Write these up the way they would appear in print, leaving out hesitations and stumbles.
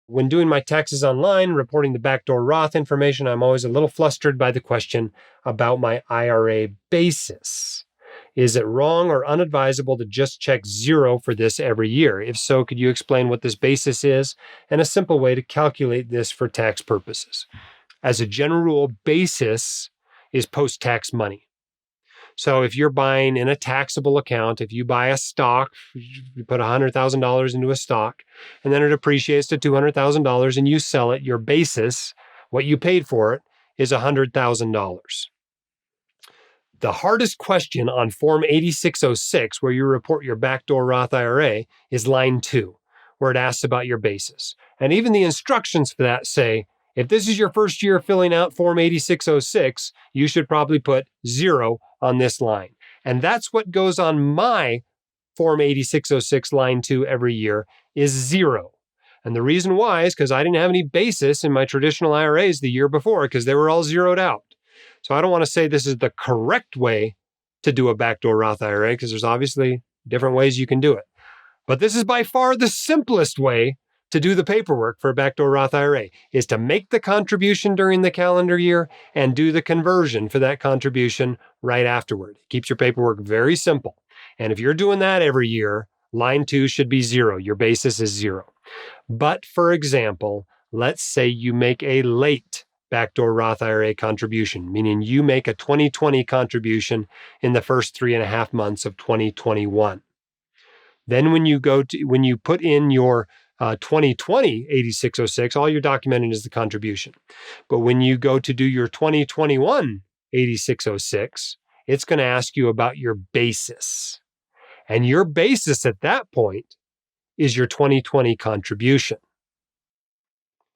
When doing my taxes online, reporting the backdoor Roth information, I'm always a little flustered by the question about my IRA basis. Is it wrong or unadvisable to just check zero for this every year? If so, could you explain what this basis is and a simple way to calculate this for tax purposes? As a general rule, basis is post-tax money. So if you're buying in a taxable account, if you buy a stock, you put $100,000 into a stock, and then it appreciates to $200,000 and you sell it, your basis, what you paid for it, is $100,000. The hardest question on Form 8606, where you report your backdoor Roth IRA, is line 2, where it asks about your basis. And even the instructions for that say, if this is your first year filling out Form 8606, you should probably put 0 on this line. And that's what goes on my Form 8606 line 2 every year is 0. And the reason why is because I didn't have any basis in my traditional IRAs the year before because they were all zeroed out. So I don't want to say this is the correct way to do a backdoor Roth IRA because there's obviously different ways you can do it. But this is by far the simplest way to do the paperwork for a backdoor Roth IRA is to make the contribution during the calendar year and do the conversion for that contribution right afterward. It keeps your paperwork very simple. And if you're doing that every year, line 2 should be 0. Your basis is 0. But for example, let's say you make a late backdoor Roth IRA contribution, meaning you make a 2020 contribution in the first 3.5 months of 2021. Then when you put in your 2020 8606, all you're documenting is the contribution. But when you go to do your 2021 8606, it's going to ask you about your basis. And your basis at that point is your 2020 contribution,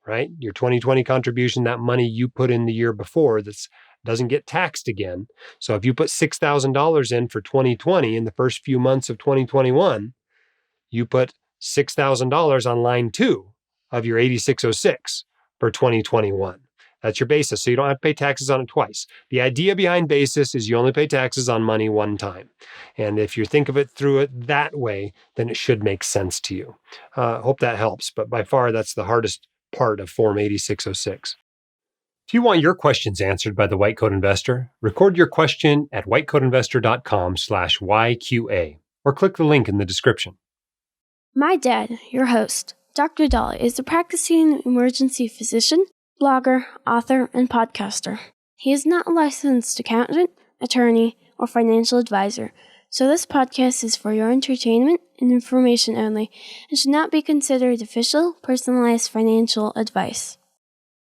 right? Your 2020 contribution, that money you put in the year before that doesn't get taxed again. So if you put $6,000 in for 2020 in the first few months of 2021, you put $6,000 on line 2 of your 8606 for 2021. That's your basis. So you don't have to pay taxes on it twice. The idea behind basis is you only pay taxes on money one time. And if you think of it through it that way, then it should make sense to you. Hope that helps. But by far, that's the hardest part of Form 8606. If you want your questions answered by the White Coat Investor, record your question at whitecoatinvestor.com/YQA or click the link in the description. My dad, your host, Dr. Dahl, is a practicing emergency physician, blogger, author, and podcaster. He is not a licensed accountant, attorney, or financial advisor, so this podcast is for your entertainment and information only and should not be considered official, personalized financial advice.